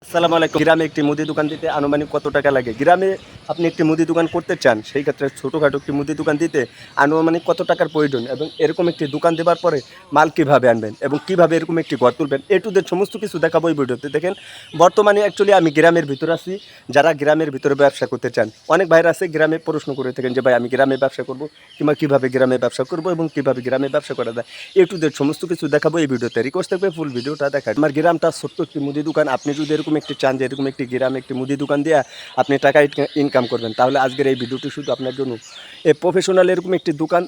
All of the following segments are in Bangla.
আসসালামু আলাইকুম। গ্রামে একটি মুদি দোকান দিতে আনুমানিক কত টাকা লাগে? গ্রামে আপনি একটি মুদি দোকান করতে চান, সেই ক্ষেত্রে ছোটোখাটো একটি মুদি দোকান দিতে আনুমানিক কত টাকার প্রয়োজন এবং এরকম একটি দোকান দেওয়ার পরে মাল কীভাবে আনবেন এবং কীভাবে এরকম একটি ঘর তুলবেন, এ টু জেড সমস্ত কিছু দেখাবো এই ভিডিওতে। দেখেন, বর্তমানে অ্যাকচুয়ালি আমি গ্রামের ভিতরে আছি। যারা গ্রামের ভিতরে ব্যবসা করতে চান, অনেক ভাইরা আছে গ্রামে প্রশ্ন করে থাকেন যে ভাই আমি গ্রামে ব্যবসা করবো কিংবা কীভাবে গ্রামে ব্যবসা করবো এবং কীভাবে গ্রামে ব্যবসা করা যায়, এ টু জেড সমস্ত কিছু দেখাবো এই ভিডিওতে। রিকোয়েস্ট থাকবে ফুল ভিডিওটা দেখা। আমার গ্রামটা ছোট্ট একটি মুদি দোকান। আপনি যদি এরকম একটি চান যে এরকম একটি গ্রামে একটি মুদি দোকান দিয়ে আপনি টাকা ইনকাম করবেন, তাহলে আজকের এই ভিডিওটি শুধু আপনার জন্য। এই প্রফেশনাল এরকম একটি দোকান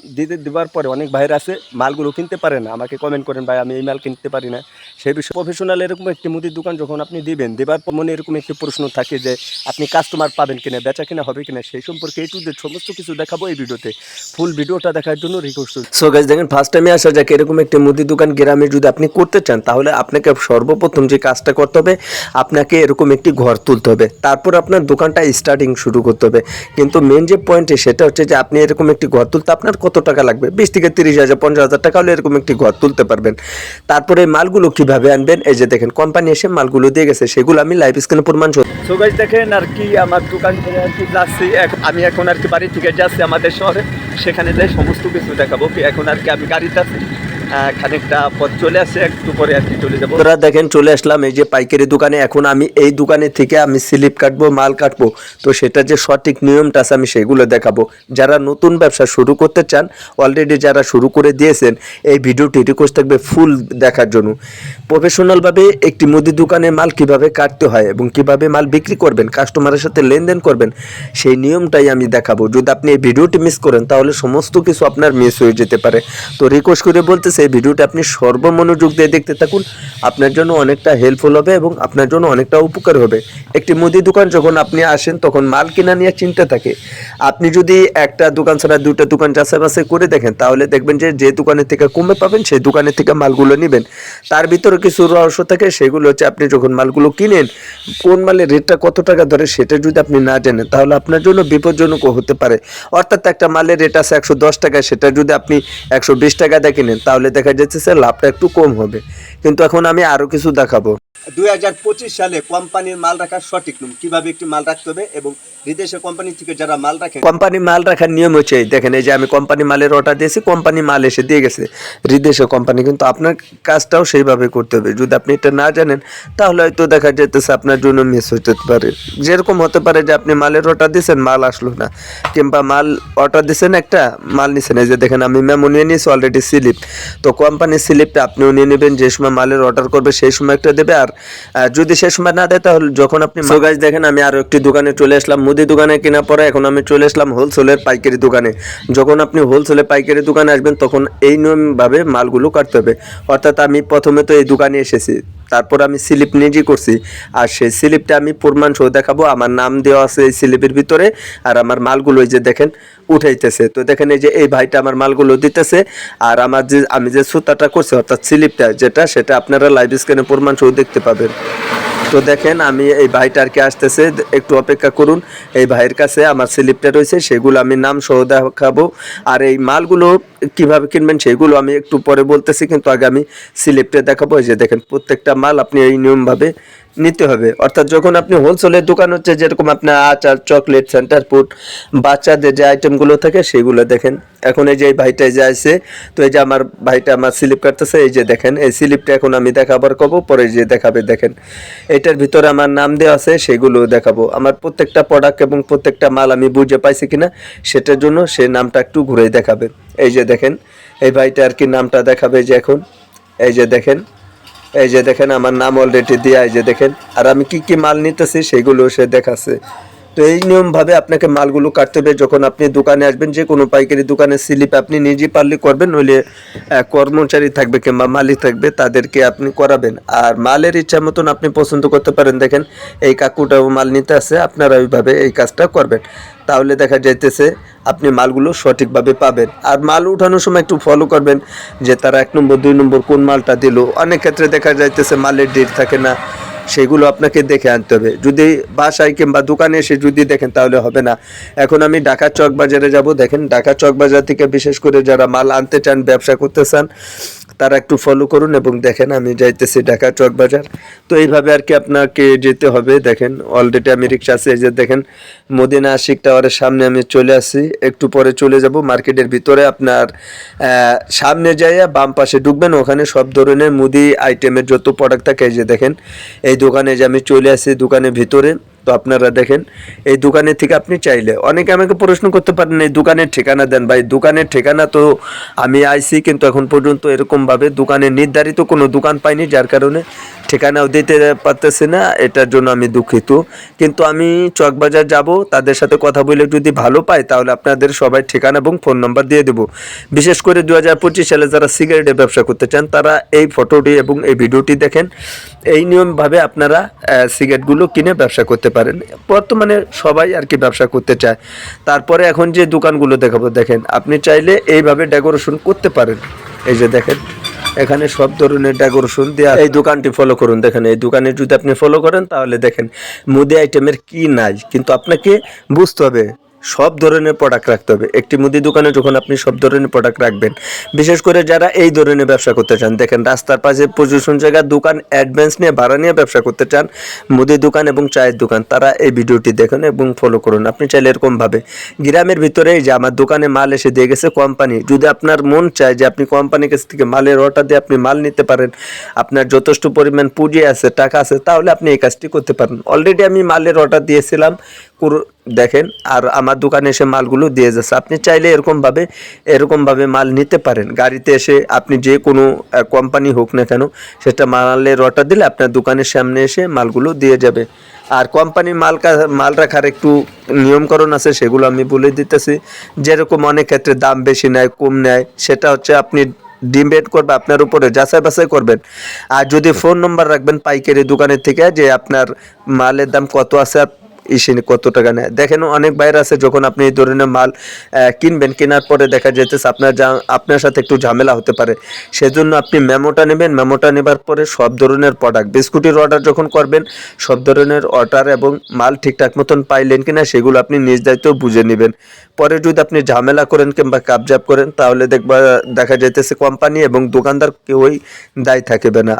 দেওয়ার পরে অনেক ভাইয়ের আছে মালগুলো কিনতে পারে না, আমাকে কমেন্ট করেন ভাই আমি এই মাল কিনতে পারি না। সেই বিষয়ে প্রফেশনাল এরকম একটি মুদির দোকান যখন আপনি দিবেন, দেওয়ার পর মনে এরকম একটি প্রশ্ন থাকে যে আপনি কাস্টমার পাবেন কিনা, বেচা কিনা হবে কিনা, সেই সম্পর্কে এই টু জেড সমস্ত কিছু দেখাবো এই ভিডিওতে। ফুল ভিডিওটা দেখার জন্য রিকোয়েস্ট। সো গাইস, দেখেন ফার্স্ট টাইমে আসা যাক, এরকম একটি মুদি দোকান গ্রামে যদি আপনি করতে চান, তাহলে আপনাকে সর্বপ্রথম যে কাজটা করতে হবে, আপনাকে এরকম একটি ঘর তুলতে হবে, তারপর আপনার দোকানটা স্টার্টিং শুরু করতে হবে। কিন্তু মেন যে পয়েন্টে সেটা হচ্ছে যে আপনি এরকম একটি ঘর তুলতে আপনার কত টাকা লাগবে, 20 থেকে 30,000 50,000 টাকা হলে এরকম একটি ঘর তুলতে পারবেন। তারপরে মালগুলো কিভাবে আনবেন, এই যে দেখেন কোম্পানি এসে মালগুলো দিয়ে গেছে, সেগুলো আমি লাইভ স্ক্রিনে প্রমাণ। সো গাইস, দেখেন আর কি আমার দোকান থেকে আর কি যাচ্ছি, আমি এখন আর কি বাড়ি থেকে যাচ্ছি আমাদের শহরে, সেখানে যাই সমস্ত কিছু দেখাবো। এখন আর কি আমি গাড়িতে আছি, খানিকটা পথ চলে আসছে, একটু পরে আর কি চলে যাবো। তোরা দেখেন চলে আসলাম এই যে পাইকারি দোকানে। এখন আমি এই দোকানে থেকে আমি স্লিপ কাটবো, মাল কাটবো, তো সেটা যে সঠিক নিয়মটা আছে আমি সেগুলো দেখাবো। যারা নতুন ব্যবসা শুরু করতে চান, অলরেডি যারা শুরু করে দিয়েছেন, এই ভিডিওটি রিকোয়েস্ট থাকবে ফুল দেখার জন্য। প্রফেশনালভাবে একটি মুদি দোকানে মাল কিভাবে কাটতে হয় এবং কিভাবে মাল বিক্রি করবেন, কাস্টমারের সাথে লেনদেন করবেন, সেই নিয়মটাই আমি দেখাবো। যদি আপনি এই ভিডিওটি মিস করেন, তাহলে সমস্ত কিছু আপনার মিস হয়ে যেতে পারে। তো রিকোয়েস্ট করে বলতেছে এই ভিডিওটা আপনি সর্বমনোযোগ দিয়ে দেখতে থাকুন, আপনার জন্য অনেকটা হেল্পফুল হবে এবং আপনার জন্য অনেকটা উপকার হবে। একটি মুদি দোকান যখন আপনি আসেন, তখন মাল কিনা নিয়ে চিন্তা থাকে। আপনি যদি একটা দোকান ছাড়া দুটো দোকান যাচাই বাছাই করে দেখেন, তাহলে দেখবেন যে যে দোকানের থেকে কমে পাবেন সেই দোকানের থেকে মালগুলো নেবেন। তার ভিতরে কিছু রহস্য থাকে, সেগুলো হচ্ছে আপনি যখন মালগুলো কিনেন, কোন মালের রেটটা কত টাকা ধরে সেটা যদি আপনি না জানেন, তাহলে আপনার জন্য বিপজ্জনকও হতে পারে। অর্থাৎ একটা মালের রেট আছে 110 টাকা, সেটা যদি আপনি 120 টাকা দিয়ে কিনেন, তাহলে দেখা যাচ্ছে স্যার লাভটা একটু কম হবে। কিন্তু এখন আমি আরও কিছু দেখাবো। 2025 সালে কোম্পানির মাল রাখার সঠিক নিয়ম, কিভাবে একটি মাল রাখতে হবে এবং বিদেশে কোম্পানি থেকে যারা মাল রাখে, কোম্পানি মাল রাখার নিয়ম হচ্ছে দেখেন, এই যে আমি কোম্পানি মালের অর্ডার দিয়েছি, কোম্পানি মাল এসে দিয়ে গেছে বিদেশে কোম্পানি, কিন্তু আপনার কাজটাও সেইভাবে করতে হবে। যদি আপনি এটা না জানেন, তাহলে হয়তো দেখা যেতেছে আপনার জন্য মিস হতে পারে। যেরকম হতে পারে যে আপনি মালের অর্ডার দিয়েছেন, মাল আসলো না, কিংবা মাল অর্ডার দিয়েছেন একটা, মাল নিছেন, এই যে দেখেন আমি মেমো নিয়ে নিয়েছি অলরেডি স্লিপ। তো কোম্পানির স্লিপটা আপনিও নিয়ে নেবেন, যে সময় মালের অর্ডার করবে সেই সময় একটা দেবে, আর যদি সে সময় না দেয় তাহলে যখন আপনি। সো গাইস, দেখেন আমি আরো একটি দোকানে চলে আসলাম, মুদি দোকানে কেনা পরে এখন আমি চলে আসলাম হোলসেলের পাইকারি দোকানে। যখন আপনি হোলসেলের পাইকারি দোকানে আসবেন, তখন এই নিয়মভাবে মালগুলো কাটতে হবে। অর্থাৎ আমি প্রথমে তো এই দোকানে এসেছি, তারপর আমি স্লিপ নিজে করছি, আর সেই স্লিপটা আমি প্রমাণ সহ দেখাবো। আমার নাম দেওয়া আছে এই স্লিপের ভিতরে, আর আমার মালগুলো এই যে দেখেন উঠাইতেছে। তো দেখেন এই যে এই ভাইটা আমার মালগুলো দিতেছে, আর আমার যে আমি যে সুতাটা করছি অর্থাৎ স্লিপটা যেটা, সেটা আপনারা লাইভ স্ক্রিনে প্রমাণ সহ দেখতে পাবেন। তো দেখেন আমি এই ভাইটা আর কি আসতেছে, একটু অপেক্ষা করুন। এই ভাইয়ের কাছে আমার স্লিপটা রয়েছে, সেগুলো আমি নাম সহ দেখাবো। আর এই মালগুলো কিভাবে কিনবেন সেগুলো আমি একটু পরে বলতেছি, কিন্তু আগে আমি স্লিপটা দেখাবো। এই যে দেখেন প্রত্যেকটা মাল আপনি এই নিয়মভাবে নিতে হবে। অর্থাৎ যখন আপনি হোলসেলের দোকান হচ্ছে, যেরকম আপনার আচার, চকলেট, সেন্টার ফুড, বাচ্চাদের যে আইটেমগুলো থাকে সেগুলো দেখেন। এখন এই যে এই ভাইটাই যে আসে, তো এই যে আমার ভাইটা আমার স্লিপ কাটতেছে, এই যে দেখেন এই স্লিপটা এখন আমি দেখাবার কব, পরে যে দেখাবে দেখেন এটার ভিতরে আমার নাম দেওয়া আছে, সেগুলো দেখাবো। আমার প্রত্যেকটা প্রোডাক্ট এবং প্রত্যেকটা মাল আমি বুঝে পাইছি কিনা সেটার জন্য সে নামটা একটু ঘুরে দেখাবে। এই যে দেখেন এই ভাইটা আর কি নামটা দেখাবে, যে এখন এই যে দেখেন, এই যে দেখেন আমার নাম অলরেডি দেওয়া, এই যে দেখেন, আর আমি কি কি মাল নিতেছি সেগুলো সে দেখাচ্ছে। তো এই নিয়মভাবে আপনাকে মালগুলো কাটতে হবে। যখন আপনি দোকানে আসবেন, যে কোনো পাইকারি দোকানের স্লিপ আপনি নিজে পারলে করবেন, নইলে কর্মচারী থাকবে কিংবা মালিক থাকবে, তাদেরকে আপনি করাবেন। আর মালের ইচ্ছা মতন আপনি পছন্দ করতে পারেন। দেখেন এই কাকুটাও মাল নিতে আসে, আপনারা ওইভাবে এই কাজটা করবেন, তাহলে দেখা যাইতেছে আপনি মালগুলো সঠিকভাবে পাবেন। আর মাল উঠানোর সময় একটু ফলো করবেন যে তারা 1 নম্বর 2 নম্বর কোন মালটা দিল। অনেক ক্ষেত্রে দেখা যাইতেছে মালের ডেট থাকে না, সেগুলো আপনাকে দেখে আনতে হবে। যদি বাসায় কিংবা দোকানে এসে যদি দেখেন তাহলে হবে না। এখন আমি ঢাকা চক বাজারে যাব। দেখেন ঢাকা চক বাজার থেকে বিশেষ করে যারা মাল আনতে চান, ব্যবসা করতে চান, তারা একটু ফলো করুন এবং দেখেন আমি যাইতেছি ঢাকা চকবাজার। তো এইভাবে আর কি আপনাকে যেতে হবে। দেখেন অলরেডি আমি রিক্সা আছে, এই যে দেখেন মদিনা আশিক টাওয়ারের সামনে আমি চলে আসি, একটু পরে চলে যাব মার্কেটের ভিতরে। আপনার সামনে যাইয়া বাম পাশে ঢুকবেন, ওখানে সব ধরনের মুদি আইটেমের যত প্রোডাক্ট থাকে এই যে দেখেন এই দোকানে যে আমি চলে আসি দোকানের ভিতরে। তো আপনারা দেখেন এই দোকানের থেকে আপনি চাইলে, অনেকে আমাকে প্রশ্ন করতে পারেন এই দোকানের ঠিকানা দেন ভাই। দোকানের ঠিকানা তো আমি আইছি, কিন্তু এখন পর্যন্ত এরকমভাবে দোকানের নির্ধারিত কোনো দোকান পাইনি, যার কারণে ঠিকানাও দিতে পারতেছি না, এটার জন্য আমি দুঃখিত। কিন্তু আমি চকবাজার যাব, তাদের সাথে কথা বলে যদি ভালো পাই তাহলে আপনাদের সবাই ঠিকানা এবং ফোন নাম্বার দিয়ে দেবো। বিশেষ করে 2025 সালে যারা সিগারেটের ব্যবসা করতে চান তারা এই ফটোটি এবং এই ভিডিওটি দেখেন, এই নিয়মভাবে আপনারা সিগারেটগুলো কিনে ব্যবসা করতে পারেন। বর্তমানে সবাই আর কি ব্যবসা করতে চায়। তারপরে এখন যে দোকানগুলো দেখাবো, দেখেন আপনি চাইলে এইভাবে ডেকোরেশন করতে পারেন। এই যে দেখেন এখানে সব ধরনের ডেকোরেশন দেওয়া। এই দোকানটি ফলো করুন, দেখেন এই দোকানে যদি আপনি ফলো করেন তাহলে দেখেন মুদি আইটেমের কি নাই, কিন্তু আপনাকে বুঝতে হবে সব ধরনের প্রোডাক্ট রাখতে হবে। একটি মুদি দোকানে যখন আপনি সব ধরনের প্রোডাক্ট রাখবেন, বিশেষ করে যারা এই ধরনের ব্যবসা করতে চান, দেখেন রাস্তার পাশে প্রচুর জায়গায় দোকান অ্যাডভান্স নিয়ে ভাড়া নিয়ে ব্যবসা করতে চান, মুদি দোকান এবং চায়ের দোকান, তারা এই ভিডিওটি দেখুন এবং ফলো করুন। আপনি চাইলে এরকমভাবে গ্রামের ভিতরে যে আমার দোকানে মাল এসে দিয়ে গেছে কোম্পানি, যদি আপনার মন চায় যে আপনি কোম্পানির কাছ থেকে মালের অর্ডার দিয়ে আপনি মাল নিতে পারেন, আপনার যথেষ্ট পরিমাণ পুঁজি আছে, টাকা আছে, তাহলে আপনি এই কাজটি করতে পারেন। অলরেডি আমি মালের অর্ডার দিয়েছিলাম, দেখেন আর আমার দোকানে এসে মালগুলো দিয়ে যাচ্ছে। আপনি চাইলে এরকমভাবে মাল নিতে পারেন। গাড়িতে এসে আপনি যে কোনো কোম্পানি হোক না কেন, সেটা মালের অর্ডার দিলে আপনার দোকানের সামনে এসে মালগুলো দিয়ে যাবে। আর কোম্পানির মাল রাখার একটু নিয়মকরণ আছে, সেগুলো আমি বলে দিতেছি। যেরকম অনেক ক্ষেত্রে দাম বেশি নেয়, কম নেয়, সেটা হচ্ছে আপনি ডিপেন্ড করবে আপনার উপরে, যাচাই বাছাই করবেন। আর যদি ফোন নম্বর রাখবেন পাইকারি দোকানের থেকে যে আপনার মালের দাম কত আছে আর কত টাকা নেয়। দেখেন অনেক বাইরে আছে, যখন আপনি এই ধরনের মাল কিনবেন, কেনার পরে দেখা যেতেছে আপনার সাথে একটু ঝামেলা হতে পারে। সেজন্য আপনি মেমোটা নেবেন, মেমোটা নেবার পরে সব ধরনের প্রোডাক্ট, বিস্কুটের অর্ডার যখন করবেন সব ধরনের অর্ডার এবং মাল ঠিকঠাক মতন পাইলেন কিনা সেগুলো আপনি নিজ দায়িত্ব বুঝে নেবেন। পরে যদি আপনি ঝামেলা করেন কিংবা কাবজাব করেন তাহলে দেখা যাইতেছে কোম্পানি এবং দোকানদার কেউই দায়ী থাকবে না।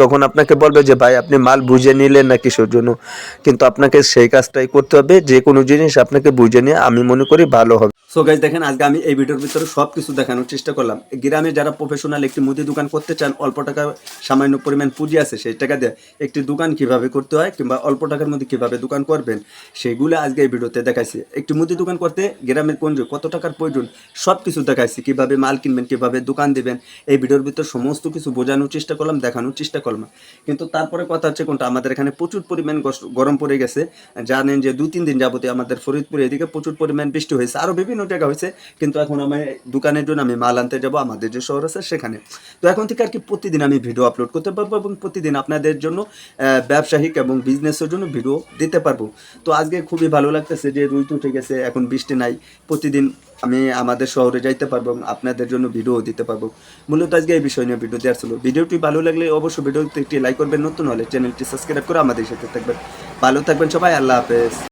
তখন আপনাকে বলবে যে ভাই আপনি মাল বুঝে নিলেন না কিসের জন্য। কিন্তু আপনাকে সেই কাজটাই করতে হবে, যে কোনো জিনিস আপনাকে বুঝে নিয়ে আমি মনে করি ভালো হবে। সো গাইস দেখেন আজকে আমি এই ভিডিওর ভিতরে সব কিছু দেখানোর চেষ্টা করলাম। গ্রামে যারা প্রফেশনাল একটি মুদি দোকান করতে চান, অল্প টাকা সামান্য পরিমাণ পুঁজি আছে, সেই টাকা দিয়ে একটি দোকান কিভাবে করতে হয় কিংবা অল্প টাকার মধ্যে কিভাবে দোকান করবেন সেগুলো আজকে এই ভিডিওতে দেখাইছি। একটি মুদি দোকান করতে গ্রামের কোন কত টাকার প্রয়োজন সব কিছু দেখাইছি, কিভাবে মাল কিনবেন, কিভাবে দোকান দেবেন, এই ভিডিওর ভিতর সমস্ত কিছু বোঝানোর চেষ্টা করলাম, দেখানোর চেষ্টা করলাম। কিন্তু তারপরে কথা হচ্ছে কোনটা, আমাদের এখানে প্রচুর পরিমাণ গরম পড়ে গেছে। জানেন যে 2-3 দিন যাবতীয় আমাদের ফরিদপুর এদিকে প্রচুর পরিমাণ বৃষ্টি হয়েছে, আরও বিভিন্ন জায়গা হয়েছে। কিন্তু এখন আমি দোকানের জন্য আমি মাল আনতে যাবো আমাদের যে শহর আছে সেখানে। তো এখন থেকে আর কি প্রতিদিন আমি ভিডিও আপলোড করতে পারবো এবং প্রতিদিন আপনাদের জন্য ব্যবসায়িক এবং বিজনেসের জন্য ভিডিও দিতে পারবো। তো আজকে খুবই ভালো লাগতেছে যে রুই উঠে গেছে, এখন বৃষ্টি নাই, প্রতিদিন আমি আমাদের শহরে যাইতে পারবো এবং আপনাদের জন্য ভিডিও দিতে পারবো। মূলত আজকে এই বিষয় নিয়ে ভিডিও দেওয়ার ছিল। ভিডিওটি ভালো লাগলে অবশ্যই ভিডিওতে একটি লাইক করবেন, নতুন হলে চ্যানেলটি সাবস্ক্রাইব করে আমাদের সাথে থাকবেন। ভালো থাকবেন সবাই, আল্লাহ হাফেজ।